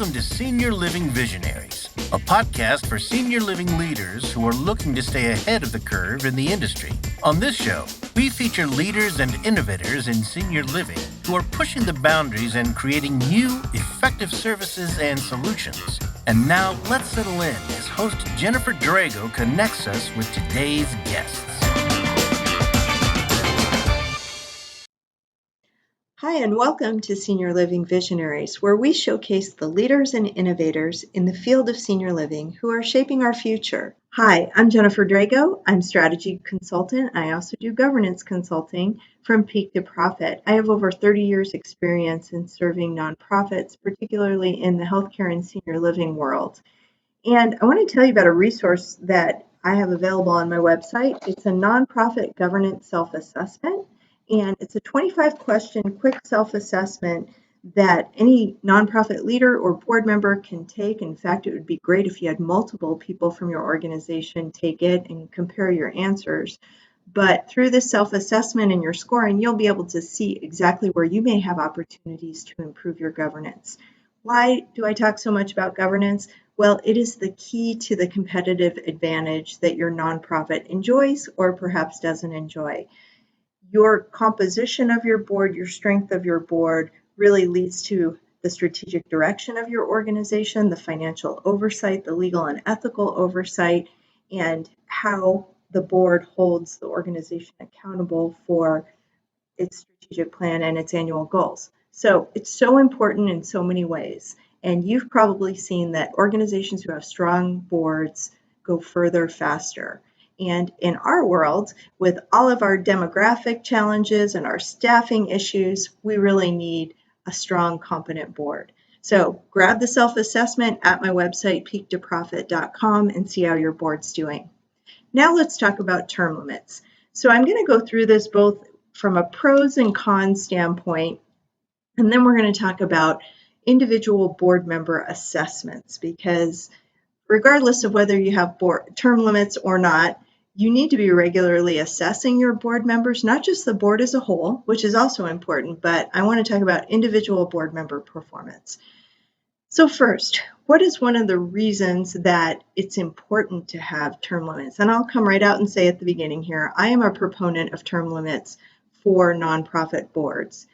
Welcome to Senior Living Visionaries, a podcast for senior living leaders who are looking to stay ahead of the curve in the industry. On this show, we feature leaders and innovators in senior living who are pushing the boundaries and creating new, effective services and solutions. And now, let's settle in as host Jennifer Drago connects us with today's guests. Hi, and welcome to Senior Living Visionaries, where we showcase the leaders and innovators in the field of senior living who are shaping our future. Hi, I'm Jennifer Drago. I'm strategy consultant. I also do governance consulting from Peak to Profit. I have over 30 years experience in serving nonprofits, particularly in the healthcare and senior living world. And I want to tell you about a resource that I have available on my website. It's a nonprofit governance self-assessment. And it's a 25-question quick self-assessment that any nonprofit leader or board member can take. In fact, it would be great if you had multiple people from your organization take it and compare your answers. But through this self-assessment and your scoring, you'll be able to see exactly where you may have opportunities to improve your governance. Why do I talk so much about governance? Well, it is the key to the competitive advantage that your nonprofit enjoys or perhaps doesn't enjoy. Your composition of your board, your strength of your board really leads to the strategic direction of your organization, the financial oversight, the legal and ethical oversight, and how the board holds the organization accountable for its strategic plan and its annual goals. So it's so important in so many ways. And you've probably seen that organizations who have strong boards go further faster. And in our world, with all of our demographic challenges and our staffing issues, we really need a strong, competent board. So grab the self-assessment at my website, peaktoprofit.com, and see how your board's doing. Now let's talk about term limits. So I'm going to go through this both from a pros and cons standpoint, and then we're going to talk about individual board member assessments, because regardless of whether you have board term limits or not, you need to be regularly assessing your board members, not just the board as a whole, which is also important, but I want to talk about individual board member performance. So first, what is one of the reasons that it's important to have term limits? And I'll come right out and say at the beginning here, I am a proponent of term limits for nonprofit boards.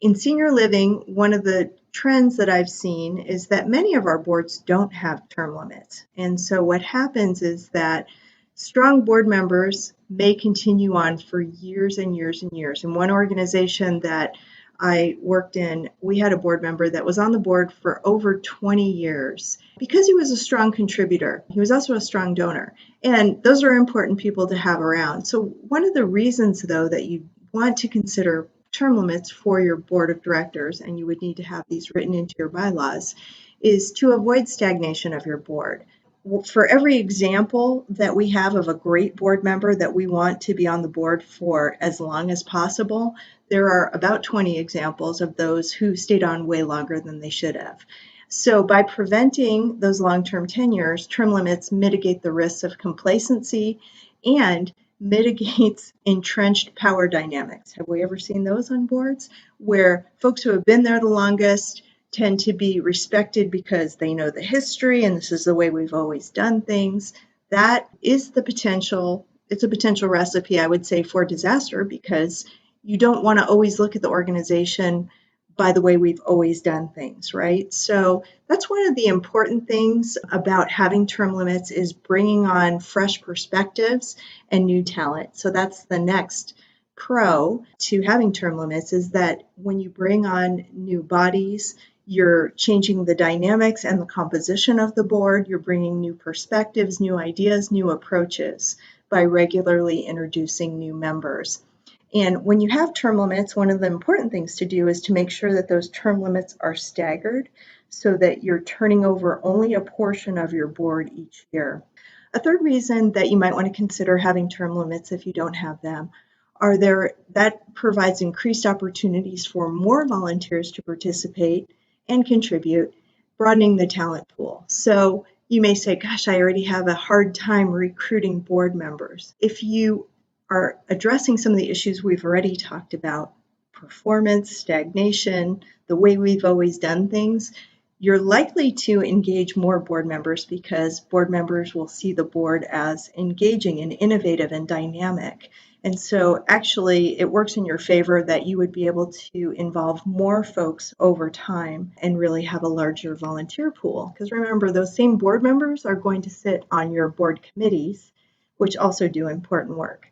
In senior living, one of the trends that I've seen is that many of our boards don't have term limits. And so what happens is that strong board members may continue on for years and years and years. In one organization that I worked in, we had a board member that was on the board for over 20 years because he was a strong contributor. He was also a strong donor. And those are important people to have around. So one of the reasons, though, that you want to consider term limits for your board of directors, and you would need to have these written into your bylaws, is to avoid stagnation of your board. For every example that we have of a great board member that we want to be on the board for as long as possible, there are about 20 examples of those who stayed on way longer than they should have. So by preventing those long-term tenures, term limits mitigate the risks of complacency and mitigates entrenched power dynamics. Have we ever seen those on boards where folks who have been there the longest tend to be respected because they know the history and this is the way we've always done things? That is the potential. It's a potential recipe, I would say, for disaster, because you don't want to always look at the organization by the way we've always done things, right? So that's one of the important things about having term limits, is bringing on fresh perspectives and new talent. So that's the next pro to having term limits, is that when you bring on new bodies, you're changing the dynamics and the composition of the board. You're bringing new perspectives, new ideas, new approaches by regularly introducing new members. And when you have term limits, one of the important things to do is to make sure that those term limits are staggered so that you're turning over only a portion of your board each year. A third reason that you might want to consider having term limits if you don't have them that provides increased opportunities for more volunteers to participate and contribute, broadening the talent pool. So you may say, gosh, I already have a hard time recruiting board members. If you are addressing some of the issues we've already talked about, performance, stagnation, the way we've always done things, you're likely to engage more board members because board members will see the board as engaging and innovative and dynamic. And so actually it works in your favor that you would be able to involve more folks over time and really have a larger volunteer pool. Because remember, those same board members are going to sit on your board committees, which also do important work.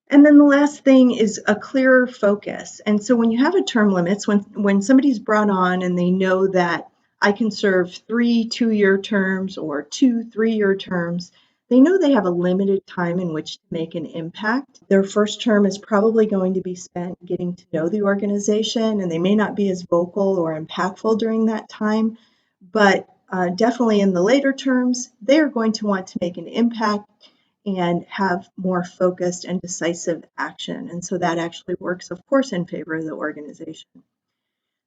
And then the last thing is a clearer focus. And so when you have a term limits, when somebody's brought on and they know that I can serve 3 2-year terms or 2 3-year terms, they know they have a limited time in which to make an impact. Their first term is probably going to be spent getting to know the organization, and they may not be as vocal or impactful during that time, but definitely in the later terms, they are going to want to make an impact and have more focused and decisive action. And so that actually works, of course, in favor of the organization.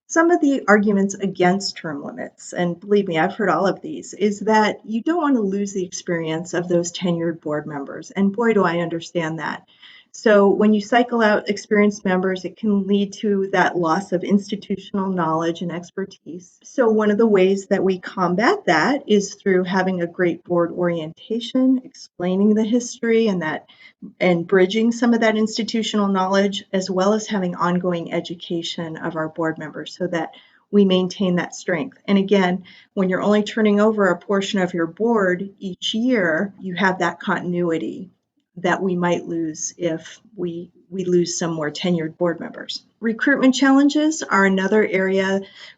Some of the arguments against term limits, and believe me, I've heard all of these, is that you don't want to lose the experience of those tenured board members. And boy, do I understand that. So when you cycle out experienced members, it can lead to that loss of institutional knowledge and expertise. So one of the ways that we combat that is through having a great board orientation, explaining the history and bridging some of that institutional knowledge, as well as having ongoing education of our board members so that we maintain that strength. And again, when you're only turning over a portion of your board each year, you have that continuity that we might lose if we lose some more tenured board members. Recruitment challenges are another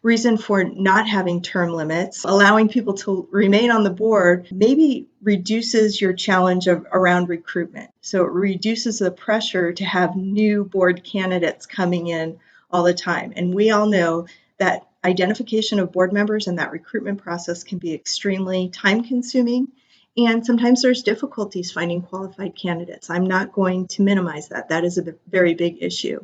reason for not having term limits. Allowing people to remain on the board maybe reduces your challenge around recruitment. So it reduces the pressure to have new board candidates coming in all the time. And we all know that identification of board members and that recruitment process can be extremely time-consuming. And sometimes there's difficulties finding qualified candidates. I'm not going to minimize that. That is a very big issue.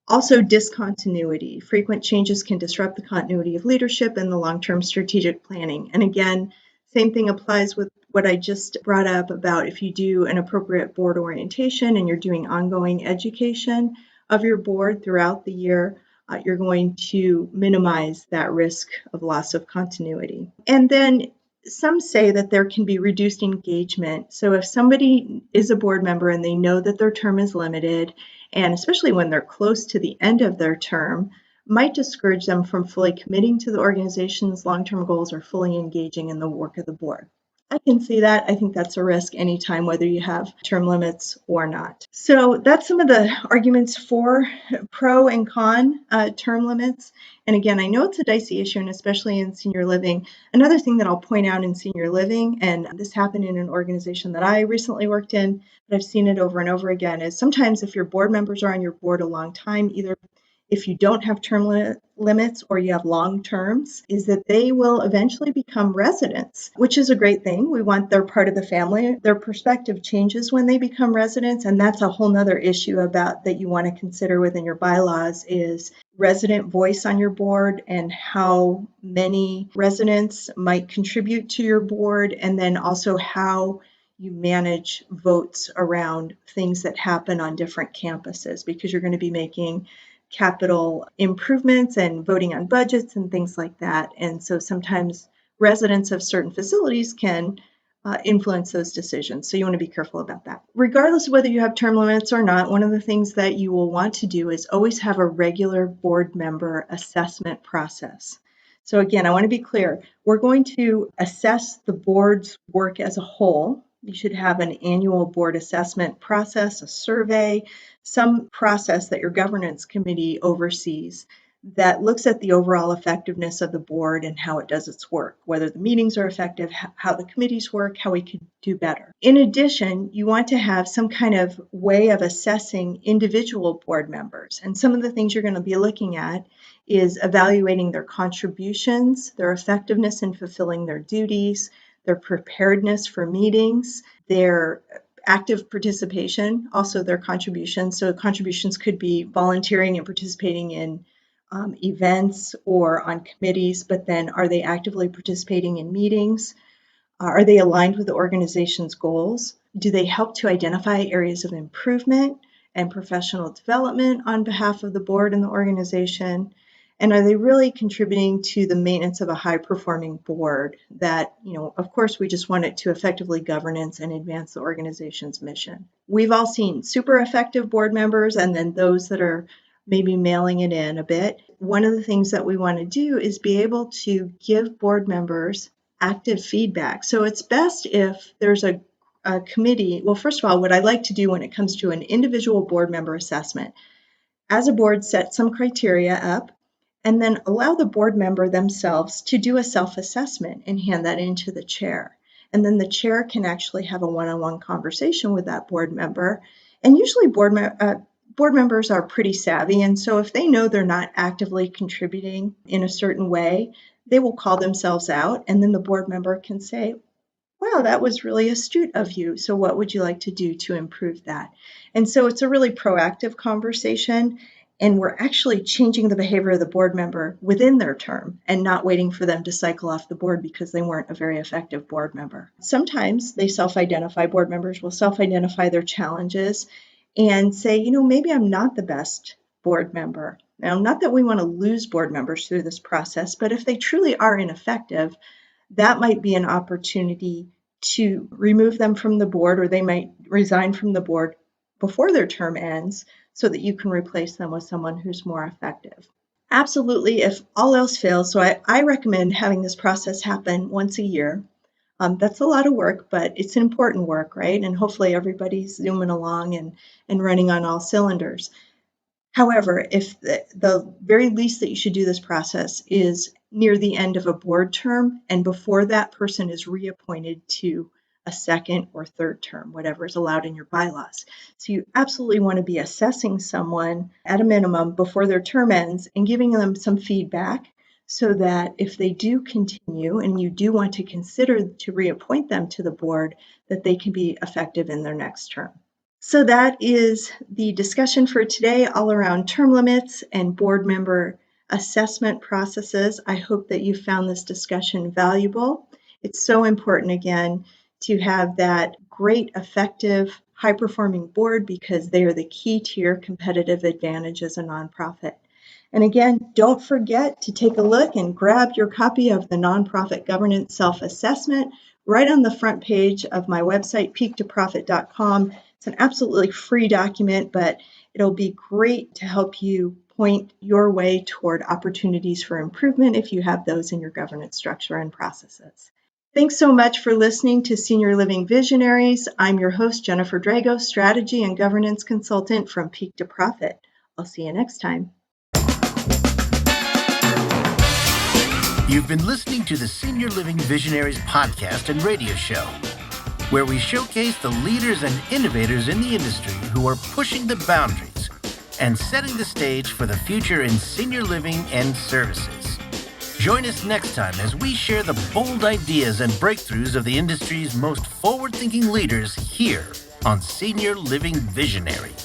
Also, discontinuity. Frequent changes can disrupt the continuity of leadership and the long-term strategic planning. And again, same thing applies with what I just brought up about if you do an appropriate board orientation and you're doing ongoing education of your board throughout the year, you're going to minimize that risk of loss of continuity. And then some say that there can be reduced engagement. So if somebody is a board member and they know that their term is limited, and especially when they're close to the end of their term, might discourage them from fully committing to the organization's long-term goals or fully engaging in the work of the board. I can see that. I think that's a risk anytime, whether you have term limits or not. So that's some of the arguments for pro and con term limits. And again, I know it's a dicey issue, and especially in senior living. Another thing that I'll point out in senior living, and this happened in an organization that I recently worked in, but I've seen it over and over again, is sometimes if your board members are on your board a long time, either if you don't have term limits or you have long terms, is that they will eventually become residents, which is a great thing. We want they're part of the family. Their perspective changes when they become residents, and that's a whole nother issue about that you want to consider within your bylaws is resident voice on your board and how many residents might contribute to your board, and then also how you manage votes around things that happen on different campuses, because you're going to be making capital improvements and voting on budgets and things like that. And so sometimes residents of certain facilities can influence those decisions. So you want to be careful about that. Regardless of whether you have term limits or not, one of the things that you will want to do is always have a regular board member assessment process. So again, I want to be clear. We're going to assess the board's work as a whole. You should have an annual board assessment process, a survey, some process that your governance committee oversees that looks at the overall effectiveness of the board and how it does its work, whether the meetings are effective, how the committees work, how we could do better. In addition, you want to have some kind of way of assessing individual board members. And some of the things you're going to be looking at is evaluating their contributions, their effectiveness in fulfilling their duties, their preparedness for meetings, their active participation, also their contributions. So contributions could be volunteering and participating in events or on committees, but then are they actively participating in meetings? Are they aligned with the organization's goals? Do they help to identify areas of improvement and professional development on behalf of the board and the organization? And are they really contributing to the maintenance of a high-performing board that, of course, we just want it to effectively governance and advance the organization's mission. We've all seen super effective board members and then those that are maybe mailing it in a bit. One of the things that we want to do is be able to give board members active feedback. So it's best if there's a committee. Well, first of all, what I like to do when it comes to an individual board member assessment, as a board, set some criteria up and then allow the board member themselves to do a self-assessment and hand that into the chair. And then the chair can actually have a one-on-one conversation with that board member. And usually board members are pretty savvy. And so if they know they're not actively contributing in a certain way, they will call themselves out. And then the board member can say, wow, that was really astute of you. So what would you like to do to improve that? And so it's a really proactive conversation. And we're actually changing the behavior of the board member within their term and not waiting for them to cycle off the board because they weren't a very effective board member. Sometimes board members will self-identify their challenges and say, maybe I'm not the best board member. Now, not that we want to lose board members through this process, but if they truly are ineffective, that might be an opportunity to remove them from the board, or they might resign from the board before their term ends so that you can replace them with someone who's more effective. Absolutely, if all else fails, so I recommend having this process happen once a year. That's a lot of work, but it's important work, right? And hopefully everybody's zooming along and running on all cylinders. However, if the very least that you should do this process is near the end of a board term and before that person is reappointed to a second or third term, whatever is allowed in your bylaws. So you absolutely want to be assessing someone at a minimum before their term ends and giving them some feedback so that if they do continue and you do want to consider to reappoint them to the board, that they can be effective in their next term. So that is the discussion for today, all around term limits and board member assessment processes. I hope that you found this discussion valuable. It's so important, again, to have that great, effective, high-performing board because they are the key to your competitive advantage as a nonprofit. And again, don't forget to take a look and grab your copy of the Nonprofit Governance Self-Assessment right on the front page of my website, peaktoprofit.com. It's an absolutely free document, but it'll be great to help you point your way toward opportunities for improvement if you have those in your governance structure and processes. Thanks so much for listening to Senior Living Visionaries. I'm your host, Jennifer Drago, Strategy and Governance Consultant from Peak to Profit. I'll see you next time. You've been listening to the Senior Living Visionaries podcast and radio show, where we showcase the leaders and innovators in the industry who are pushing the boundaries and setting the stage for the future in senior living and services. Join us next time as we share the bold ideas and breakthroughs of the industry's most forward-thinking leaders here on Senior Living Visionaries.